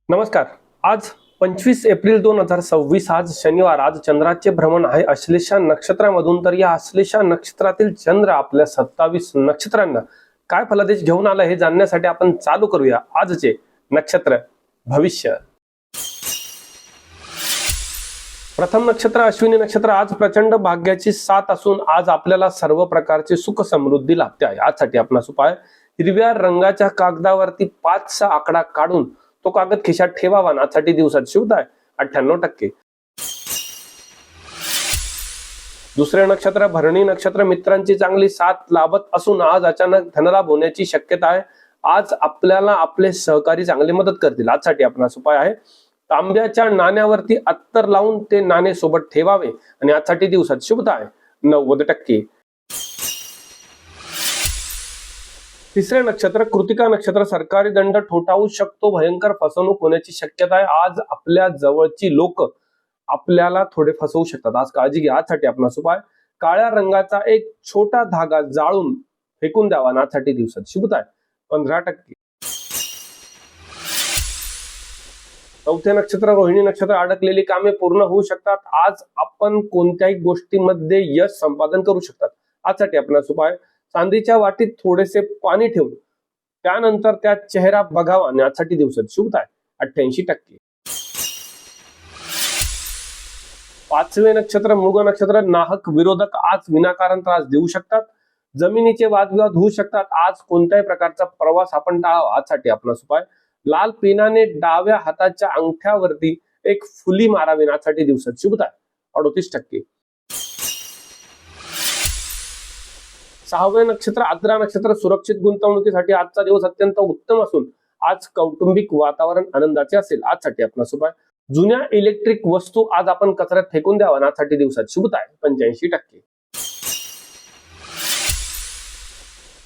नमस्कार. आज 25 एप्रिल 2026. आज शनिवार. आज चंद्राचे भ्रमण आहे अश्लेषा नक्षत्रामधून. तर या अश्लेषा नक्षत्रातील चंद्र आपल्या 27 नक्षत्रांना काय फलादेश घेऊन आला हे जाणण्यासाठी आपण चालू करूया आजचे नक्षत्र भविष्य. प्रथम नक्षत्र अश्विनी नक्षत्र. आज प्रचंड भाग्याची साथ असून आज आपल्याला सर्व प्रकारचे सुख समृद्धी लाभते आहे. आजसाठी आपणास उपाय: हिरव्या रंगाच्या कागदावरती 5चा आकडा काढून तो कागद खिशात ठेवावा. आजसाठी दिवसात शुभ आहे 98%. दुसरे नक्षत्र भरणी नक्षत्र. मित्रांची चांगली साथ लाभत असून आज अचानक धनलाभ होण्याची शक्यता आहे. आज आपल्याला आपले सहकारी चांगले मदत करतील. आजसाठी आपणास उपाय आहे: तांब्याच्या नाण्यावरती अत्तर लावून ते नाणे सोबत ठेवावे आणि आजसाठी दिवसात शुभता आहे 90%. तिसरे नक्षत्र कृतिका नक्षत्र. सरकारी दंड ठोठावू शकतो. भयंकर फसवणूक होण्याची शक्यता आहे. आज आपल्या जवळची लोक आपल्याला थोडे फसवू शकतात. आज काळजी घ्या. आजसाठी आपणास उपाय: काळ्या रंगाचा एक छोटा धागा जाळून फेकून द्यावा. आजसाठी दिवसात शुभता आहे 15%. चौथे नक्षत्र रोहिणी नक्षत्र. अडकलेली कामे पूर्ण होऊ शकतात. आज आपण कोणत्याही गोष्टीमध्ये यश संपादन करू शकतात. आजसाठी आपणास उपाय: चांदीच्या वाटीत थोडेसे पाणी ठेवून त्यानंतर त्यात चेहरा बघावा आणि आजसाठी दिवसात शुभता आहे 88%. पाचवे नक्षत्र मृग नक्षत्र. नाहक विरोधक आज विनाकारण त्रास देऊ शकतात. जमिनीचे वादविवाद होऊ शकतात. आज कोणत्याही प्रकारचा प्रवास आपण टाळावा. आजसाठी आपणास उपाय: लाल पेनाने डाव्या हाताच्या अंगठ्यावरती एक फुली मारावी. आजसाठी दिवसात शुभता आहे 38%. सहावे नक्षत्र आद्रा नक्षत्र. सुरक्षित गुंतवणुकीसाठी आजचा दिवस अत्यंत उत्तम असून आज कौटुंबिक वातावरण आनंदाचे असेल. आजसाठी आपणास उपाय: जुन्या इलेक्ट्रिक वस्तू आज आपण कचऱ्यात फेकून द्यावा. आजसाठी दिवसात शुभता आहे 85%.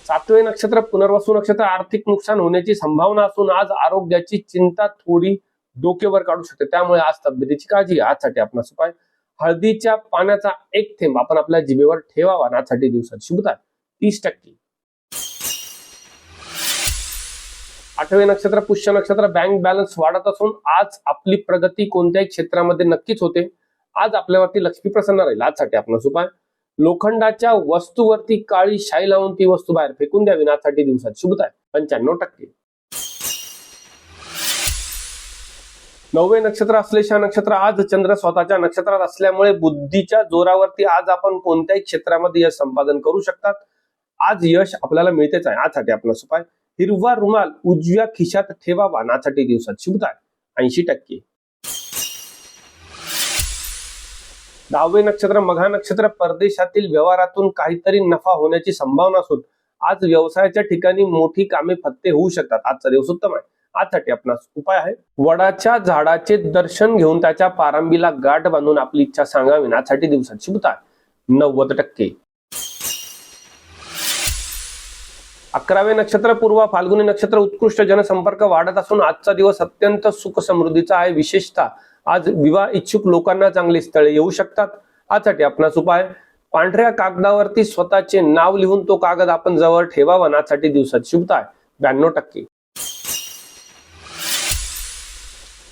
सातवे नक्षत्र पुनर्वसू नक्षत्र. आर्थिक नुकसान होण्याची संभावना असून आज आरोग्याची चिंता थोडी डोकेवर काढू शकते. त्यामुळे आज तब्येतीची काळजी घ्या. आजसाठी आपणास उपाय: हळदीच्या पाण्याचा एक थेंब आपण आपल्या जिभेवर ठेवावा. आजसाठी दिवसात शुभता आहे 30%. आठवे नक्षत्र पुष्य नक्षत्र. बँक बॅलन्स वाढत असून आज आपली प्रगती कोणत्याही क्षेत्रामध्ये नक्कीच होते. आज आपल्यावरती लक्ष्मी प्रसन्न राहील. आजसाठी आपणास उपाय: लोखंडाच्या वस्तूवरती काळी शाई लावून ती वस्तू बाहेर फेकून द्यावी. आजसाठी दिवसात शुभता आहे 95%. नववे नक्षत्र अश्लेषा नक्षत्र. आज चंद्र स्वतःच्या नक्षत्रात असल्यामुळे बुद्धीच्या जोरावरती आज आपण कोणत्याही क्षेत्रामध्ये यश संपादन करू शकतात. आज यश आपल्याला मिळतेच आहे. आजसाठी आपणास उपाय: हिरवा रुमाल उजव्या खिशात ठेवावा. आजसाठी दिवसात शुभता आहे 80%. दहावे नक्षत्र मघा नक्षत्र. परदेशातील व्यवहारातून काहीतरी नफा होण्याची संभावना असून आज व्यवसायाच्या ठिकाणी मोठी कामे फत्ते होऊ शकतात. आजचा दिवस उत्तम आहे. आजसाठी आपणास उपाय आहे: वडाच्या झाडाचे दर्शन घेऊन त्याच्या पारंबीला गाठ बांधून आपली इच्छा सांगावी. आजसाठी दिवसात शुभता आहे 90%. 11वे नक्षत्र पूर्वा फाल्गुनी नक्षत्र. उत्कृष्ट जनसंपर्क वाढत असून आजचा दिवस अत्यंत सुख समृद्धीचा आहे. विशेषतः आज विवाह इच्छुक लोकांना चांगली स्थळे येऊ शकतात. आजसाठी आपणास उपाय: पांढऱ्या कागदावरती स्वतःचे नाव लिहून तो कागद आपण जवळ ठेवावा. आजसाठी दिवसात शुभता आहे 92%.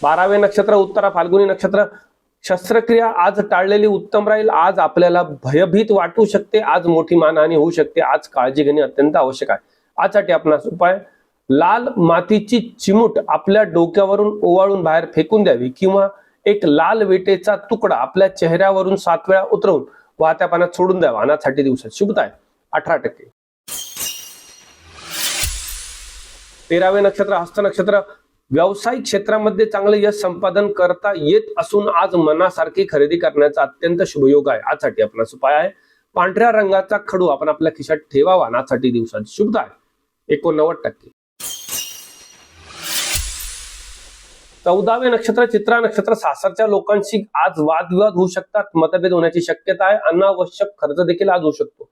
12वे नक्षत्र उत्तरा फाल्गुनी नक्षत्र. शस्त्रक्रिया आज टाळलेली उत्तम राहील. आज आपल्याला भयभीत वाटू शकते. आज मोठी मानहानी होऊ शकते. आज काळजी घेणे अत्यंत आवश्यक आहे. आजसाठी आपणास उपाय: लाल मातीची चिमूट आपल्या डोक्यावरून ओवाळून बाहेर फेकून द्यावी किंवा एक लाल विटेचा तुकडा आपल्या चेहऱ्यावरून 7 वेळा उतरवून वाहत्या पाण्यात सोडून द्यावा. अनाथसाठी दिवसात शुभता आहे 18%. 13वे नक्षत्र हस्त नक्षत्र. व्यावसायिक क्षेत्रामध्ये चांगले यश संपादन करता येत असून आज मनासारखी खरेदी करण्याचा अत्यंत शुभयोग आहे. आजसाठी आपणास उपाय आहे: पांढऱ्या रंगाचा खडू आपण आपल्या खिशात ठेवावा. आजसाठी दिवसात शुभता आहे 89%. 14वे नक्षत्र चित्रा नक्षत्र. सासरच्या लोकांशी आज वादविवाद होऊ शकतात. मतभेद होण्याची शक्यता आहे. अनावश्यक खर्च देखील आज होऊ शकतो.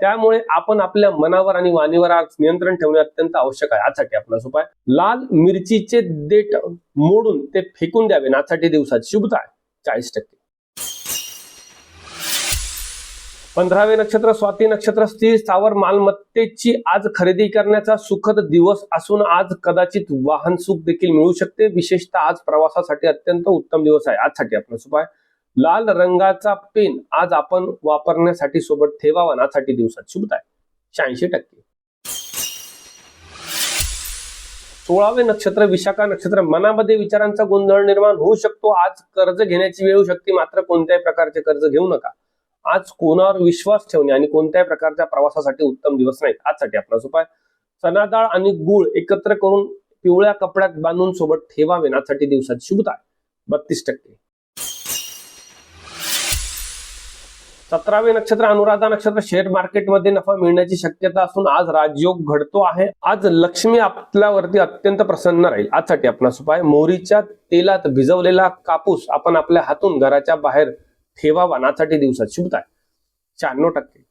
त्यामुळे आपण आपल्या मनावर आणि वाणीवर आज नियंत्रण ठेवणे अत्यंत आवश्यक आहे. आजसाठी आपणास उपाय: लाल मिरचीचे देठ मोडून ते फेकून द्यावे. आजसाठी दिवसात शुभता आहे 40%. 15वे नक्षत्र स्वाती नक्षत्र स्थिर स्थावर मालमत्तेची आज खरेदी करण्याचा सुखद दिवस असून आज कदाचित वाहन सुख देखील मिळू शकते। विशेषतः आज प्रवासासाठी अत्यंत उत्तम दिवस आहे। आजसाठी आपला उपाय लाल रंगाचा पेन आज आपण वापरण्यासाठी सोबत ठेवावा। आजसाठी दिवसात शुभता आहे 86%। 16वे नक्षत्र विशाखा नक्षत्र मनामध्ये विचारांचा गोंधळ निर्माण होऊ शकतो। आज कर्ज घेण्याची वेळ येऊ शकते, मात्र कोणत्याही प्रकारचे कर्ज घेऊ नका। आज कोणावर विश्वास ठेवणे आणि कोणत्याही प्रकारच्या प्रवासासाठी उत्तम दिवस नाही। आजसाठी आपला उपाय चना डाळ आणि गूळ एकत्र करून पिवळ्या कपड्यात बांधून सोबत ठेवावे। आजसाठी दिवसात शुभता आहे 32%। 17वे नक्षत्र अनुराधा नक्षत्र शेअर मार्केटमध्ये नफा मिळण्याची शक्यता असून आज राजयोग घडतो आहे। आज लक्ष्मी आपल्यावरती अत्यंत प्रसन्न राहील। आजसाठी आपला उपाय मोहरीच्या तेलात भिजवलेला कापूस आपण आपल्या हातून घराच्या बाहेर ठेवावा। आजसाठी दिवसात शुभता आहे 96%।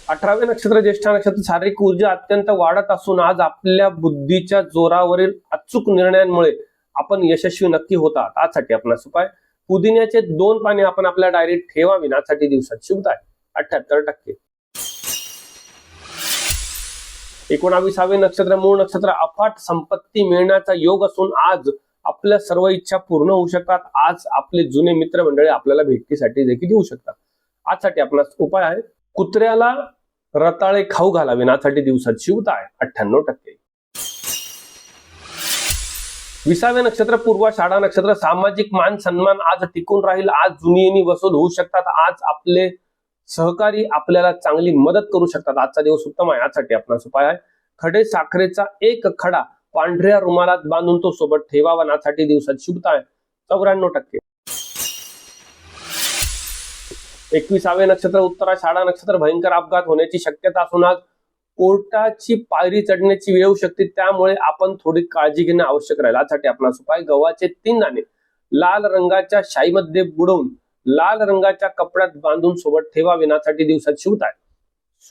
18वे नक्षत्र ज्येष्ठ नक्षत्र शारीरिक ऊर्जा अत्यंत वाढत असून आज आपल्या बुद्धीच्या जोरावरील अचूक निर्णयांमुळे आपण यशस्वी नक्की होतात। आजसाठी आपला उपाय पुदिन्याचे 2 पाने आपण आपल्या डायरीत ठेवावी। आजसाठी दिवसात शुभता आहे 78%। 19वे नक्षत्र मूळ नक्षत्र अफाट संपत्ती मिळण्याचा योग असून आज आपल्या सर्व इच्छा पूर्ण होऊ शकतात। आज आपले जुने मित्रमंडळी आपल्याला भेटीसाठी देखील येऊ शकतात। आजसाठी आपला उपाय आहे कुत्र्याला रताळे खाऊ घालावे। आजसाठी दिवसात शुभता आहे 98%। 20वे नक्षत्र पूर्वाषाढा नक्षत्र सामाजिक मान सन्मान आज टिकून राहील। आज जुनी येणी वसूल होऊ शकतात। आज आपले सहकारी आपल्याला चांगली मदत करू शकतात। आजचा दिवस उत्तम आहे। आजसाठी आपला उपाय आहे खडे साखरेचा 1 खडा पांढऱ्या रुमालात बांधून तो सोबत ठेवावा। आजसाठी दिवसात शुभता आहे 94%। 21वे नक्षत्र उत्तराषाढा नक्षत्र भयंकर अपघात होण्याची शक्यता असून आज कोर्टाची पायरी चढण्याची वेळ येऊ शकते, त्यामुळे आपण थोडी काळजी घेणे आवश्यक राहील। आजसाठी आपला उपाय गव्हाचे 3 दाणे लाल रंगाच्या शाईमध्ये बुडवून लाल रंगाच्या कपड्यात बांधून सोबत ठेवावे। आजसाठी दिवसात शुभता आहे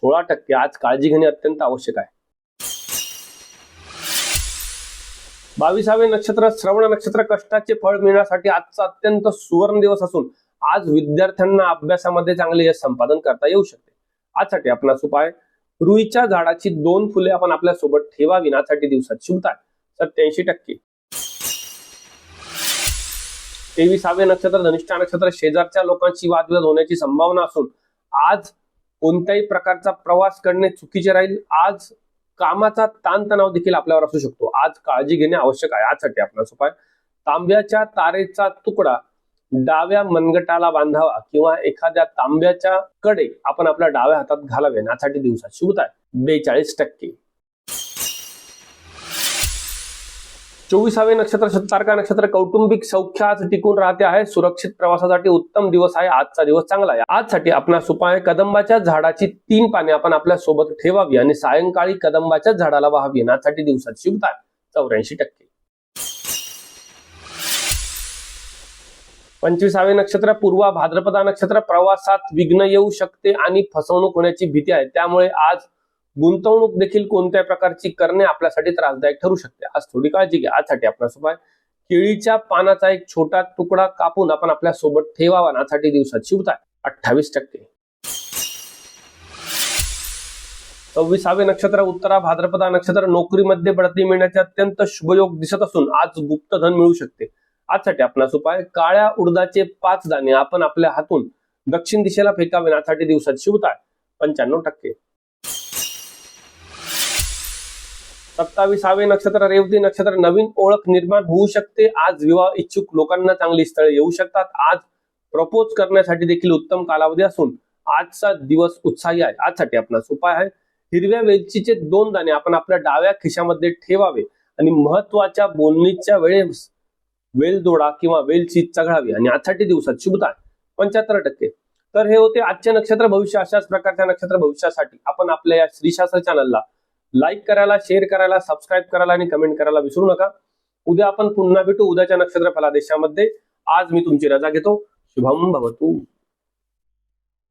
16%। आज काळजी घेणे अत्यंत आवश्यक आहे। 22वे नक्षत्र श्रवण नक्षत्र कष्टाचे फळ मिळण्यासाठी आजचा अत्यंत सुवर्ण दिवस असून आज विद्यार्थ्यांना अभ्यासामध्ये चांगले यश संपादन करता येऊ शकते। आजसाठी आपला उपाय रुईच्या झाडाची 2 फुले आपण आपल्या सोबत ठेवावी। आजसाठी दिवसात शुभता आहे 87%। 23वे नक्षत्र धनिष्ठा नक्षत्र शेजारच्या लोकांशी वादविवाद होण्याची संभावना असून आज कोणत्याही प्रकारचा प्रवास करणे चुकीचे राहील। आज कामाचा ताणतणाव देखील आपल्यावर असू शकतो। आज काळजी घेणे आवश्यक आहे। आजसाठी आपला उपाय तांब्याच्या तारेचा तुकडा डाव्या मनगटाला बांधावा किंवा एखाद्या तांब्याच्या कडे आपण आपल्या डाव्या हातात घालावे। यासाठी दिवसात शुभता आहे 42%। 24वे नक्षत्र शतारका नक्षत्र कौटुंबिक सौख्य आज टिकून राहते आहे। सुरक्षित प्रवासासाठी उत्तम दिवस आहे। आजचा दिवस चांगला आहे। आजसाठी आपला उपाय कदंबाच्या झाडाची 3 पाने आपण आपल्या सोबत ठेवावी आणि सायंकाळी कदंबाच्या झाडाला वाहावी। यासाठी दिवसात शुभता आहे 84%। 25वे नक्षत्र पूर्वा भाद्रपदा नक्षत्र प्रवासात विघ्न येऊ शकते आणि फसवणूक होण्याची भीती आहे, त्यामुळे आज गुंतवणूक देखील कोणत्या प्रकारची करणे आपल्यासाठी त्रासदायक ठरू शकते। आज थोडी काळजी घ्या। आजसाठी आपला उपाय केळीच्या पानाचा एक छोटा तुकडा कापून आपण आपल्या सोबत ठेवावा। यासाठी दिवसात शुभता आहे 28%। 26वे नक्षत्र उत्तरा भाद्रपदा नक्षत्र नोकरीमध्ये बढती मिळण्याचे अत्यंत शुभयोग दिसत असून आज गुप्तधन मिळू शकते। आजसाठी आपला उपाय काळ्या उडदाचे 5 दाणे आपण आपल्या हातून दक्षिण दिशेला फेकावे। यासाठी दिवसात शुभता आहे 95%। 27वे नक्षत्र रेवती नक्षत्र नवीन ओळख निर्माण होऊ शकते। आज विवाह इच्छुक लोकांना चांगली स्थळे येऊ शकतात। आज प्रपोज करण्यासाठी देखील उत्तम कालावधी असून आजचा दिवस उत्साही आहे। आजसाठी आपला उपाय आहे हिरव्या वेलचीचे 2 दाणे आपण आपल्या डाव्या खिशामध्ये ठेवावे आणि महत्वाच्या बोलणीच्या वेळेस वेलदोडा किंवा वेलची चघळावी आणि आजसाठी दिवसात शुभता आहे 75%। तर हे होते आजचे नक्षत्र भविष्य। अशाच प्रकारच्या नक्षत्र भविष्यासाठी आपण आपल्या या श्रीशास्त्र चॅनलला लाईक करायला, शेअर करायला, सबस्क्राईब करायला आणि कमेंट करायला विसरू नका। उद्या आपण पुन्हा भेटू उद्याच्या नक्षत्र फलादेशामध्ये। आज मी तुमची रजा घेतो। शुभम भवतु।